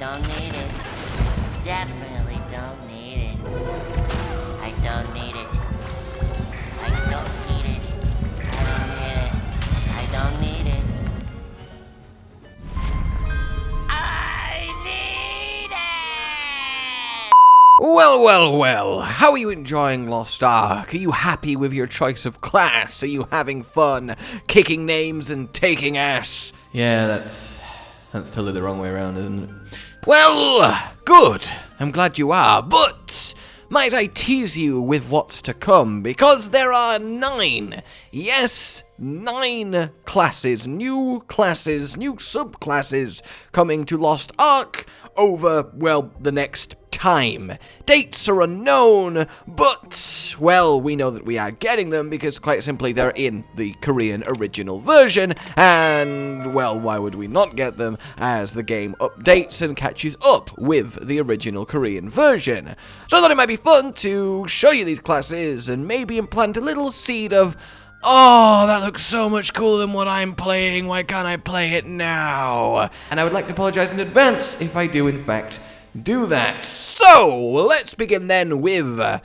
don't need it. Definitely don't need it. I don't need it. I don't need it. I don't need it. I need it! Well, well, well, how are you enjoying Lost Ark? Are you happy with your choice of class? Are you having fun kicking names and taking ass? Yeah, that's totally the wrong way around, isn't it? Well, good. I'm glad you are, but might I tease you with what's to come? Because there are 9, yes, 9 classes, new subclasses coming to Lost Ark over, well, the next time. Dates are unknown, but, well, we know that we are getting them because, quite simply, they're in the Korean original version, and, well, why would we not get them as the game updates and catches up with the original Korean version? So I thought it might be fun to show you these classes and maybe implant a little seed of, oh, that looks so much cooler than what I'm playing, why can't I play it now? And I would like to apologize in advance if I do, in fact, do that. So, let's begin then with the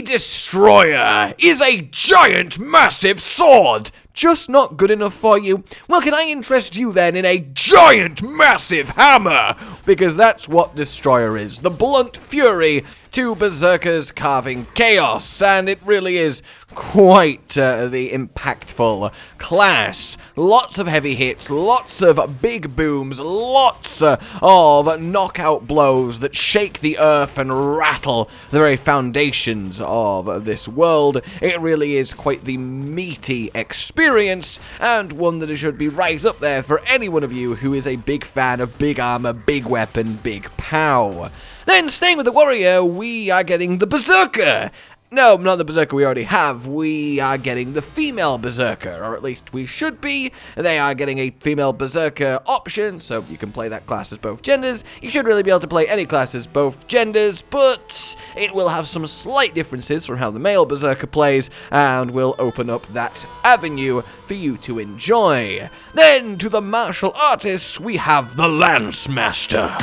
Destroyer is a giant, massive sword. Just not good enough for you? Well, can I interest you then in a giant, massive hammer? Because that's what Destroyer is. The blunt fury to berserkers carving chaos, and it really is quite the impactful class. Lots of heavy hits, lots of big booms, lots of knockout blows that shake the earth and rattle the very foundations of this world. It really is quite the meaty experience, and one that should be right up there for any one of you who is a big fan of big armor, big weapon, big pow. Then, staying with the warrior, we are getting the berserker. No, not the berserker we already have. We are getting the female berserker, or at least we should be. They are getting a female berserker option, so you can play that class as both genders. You should really be able to play any class as both genders, but it will have some slight differences from how the male berserker plays, and will open up that avenue for you to enjoy. Then, to the martial artists, we have the Lance Master.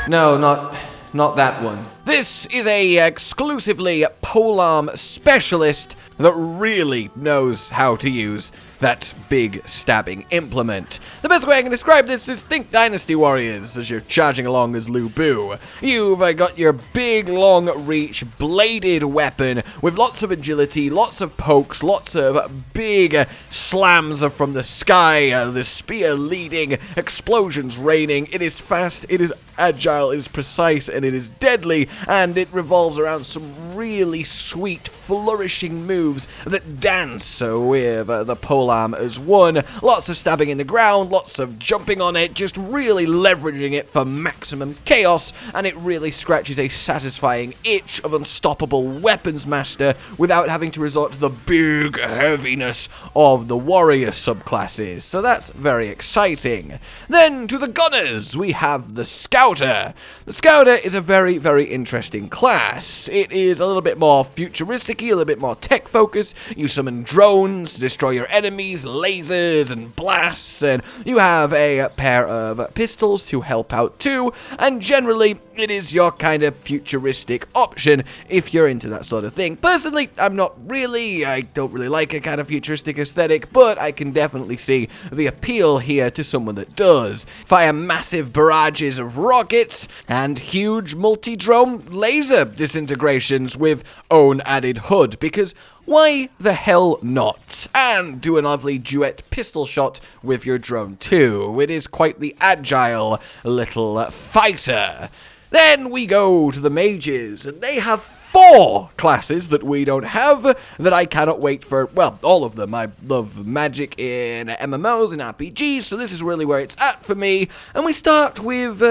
No, not that one. This is a exclusively polearm specialist that really knows how to use that big stabbing implement. The best way I can describe this is think Dynasty Warriors as you're charging along as Lu Bu. You've got your big, long reach, bladed weapon with lots of agility, lots of pokes, lots of big slams from the sky, the spear leading, explosions raining. It is fast, it is agile, it is precise, and it is deadly, and it revolves around some really sweet, flourishing moves that dance with the polearm as one. Lots of stabbing in the ground, lots of jumping on it, just really leveraging it for maximum chaos, and it really scratches a satisfying itch of unstoppable weapons master without having to resort to the big heaviness of the warrior subclasses. So that's very exciting. Then to the gunners, we have the Scouter. The Scouter is a very, very interesting class. It is a little bit more futuristic-y, a little bit more tech-focused. You summon drones to destroy your enemies, lasers and blasts, and you have a pair of pistols to help out too, and generally it is your kind of futuristic option if you're into that sort of thing. Personally, I'm not really. I don't really like a kind of futuristic aesthetic, but I can definitely see the appeal here to someone that does. Fire massive barrages of rockets and huge multi-drone laser disintegrations with own added HUD, because why the hell not? And do a lovely duet pistol shot with your drone too. It is quite the agile little fighter. Then we go to the mages, and they have 4 classes that we don't have that I cannot wait for, well, all of them. I love magic in MMOs and RPGs, so this is really where it's at for me. And we start with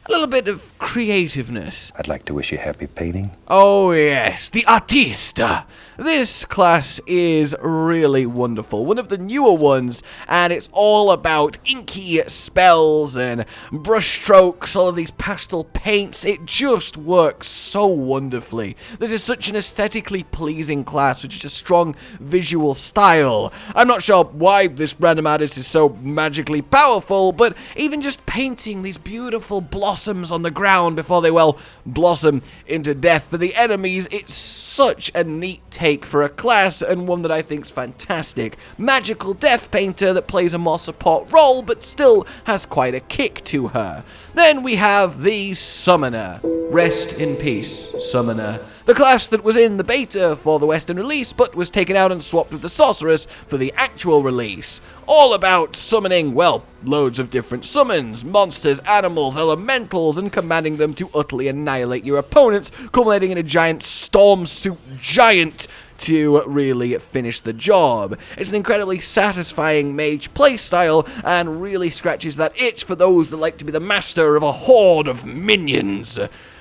a little bit of creativeness. I'd like to wish you happy painting. Oh yes, the artista. This class is really wonderful, one of the newer ones, and it's all about inky spells and brush strokes, all of these pastel paints. It just works so wonderfully. This is such an aesthetically pleasing class with just a strong visual style. I'm not sure why this random artist is so magically powerful, but even just painting these beautiful blossoms on the ground before they, well, blossom into death for the enemies, it's such a neat take for a class, and one that I think's fantastic. Magical death painter that plays a more support role, but still has quite a kick to her. Then we have the Summoner. Rest in peace, Summoner. The class that was in the beta for the Western release, but was taken out and swapped with the Sorceress for the actual release. All about summoning, well, loads of different summons, monsters, animals, elementals, and commanding them to utterly annihilate your opponents, culminating in a giant storm suit giant to really finish the job. It's an incredibly satisfying mage playstyle, and really scratches that itch for those that like to be the master of a horde of minions.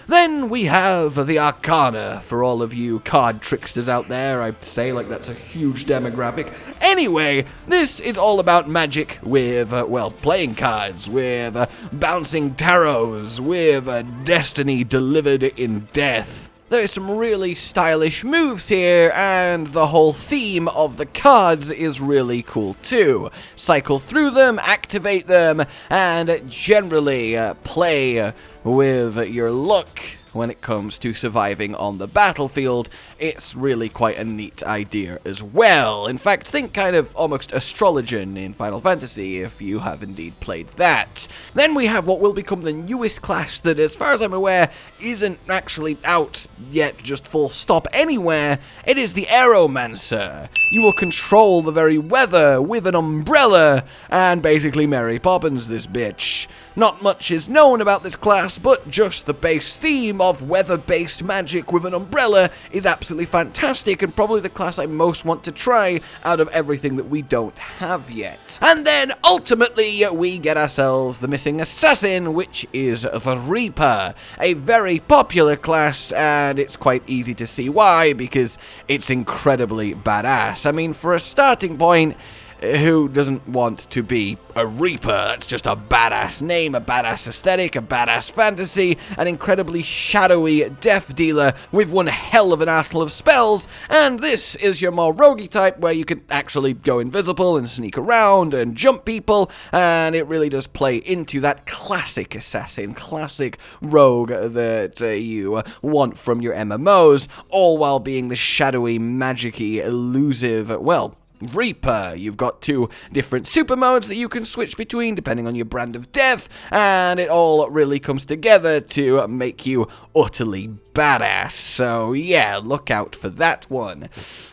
Then we have the Arcana, for all of you card tricksters out there. I say like that's a huge demographic. Anyway, this is all about magic with, well, playing cards, with bouncing tarots, with destiny delivered in death. There's some really stylish moves here, and the whole theme of the cards is really cool too. Cycle through them, activate them, and generally play with your luck when it comes to surviving on the battlefield. It's really quite a neat idea as well. In fact, think kind of almost Astrologian in Final Fantasy, if you have indeed played that. Then we have what will become the newest class that, as far as I'm aware, isn't actually out yet, just full stop anywhere. It is the Aeromancer. You will control the very weather with an umbrella, and basically Mary Poppins this bitch. Not much is known about this class, but just the base theme of weather-based magic with an umbrella is absolutely fantastic, and probably the class I most want to try out of everything that we don't have yet. And then, ultimately, we get ourselves the missing assassin, which is the Reaper. A very popular class, and it's quite easy to see why, because it's incredibly badass. I mean, for a starting point, who doesn't want to be a Reaper? That's just a badass name, a badass aesthetic, a badass fantasy, an incredibly shadowy death dealer with one hell of an arsenal of spells, and this is your more roguey type where you can actually go invisible and sneak around and jump people, and it really does play into that classic assassin, classic rogue that you want from your MMOs, all while being the shadowy, magic-y, elusive, well, Reaper. You've got two different super modes that you can switch between depending on your brand of death, and it all really comes together to make you utterly badass. So yeah, look out for that one.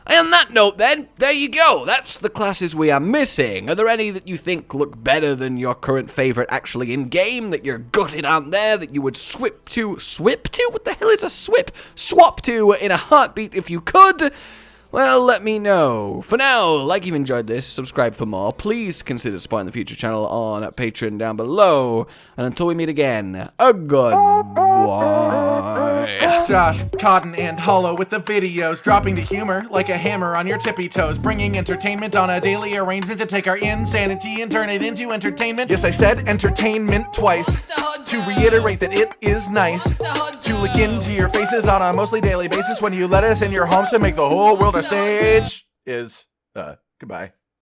And on that note then, there you go. That's the classes we are missing. Are there any that you think look better than your current favorite actually in-game, that you're gutted aren't there, that you would swip to? What the hell is a swip? Swap to in a heartbeat if you could? Well, let me know. For now, like you've enjoyed this, subscribe for more. Please consider supporting the future channel on Patreon down below. And until we meet again, a goodbye. Josh, Cotton, and Hollow with the videos, dropping the humor like a hammer on your tippy toes, bringing entertainment on a daily arrangement to take our insanity and turn it into entertainment. Yes, I said entertainment twice, to reiterate that it is nice to look into your faces on a mostly daily basis when you let us in your homes to make the whole world a stage. Goodbye.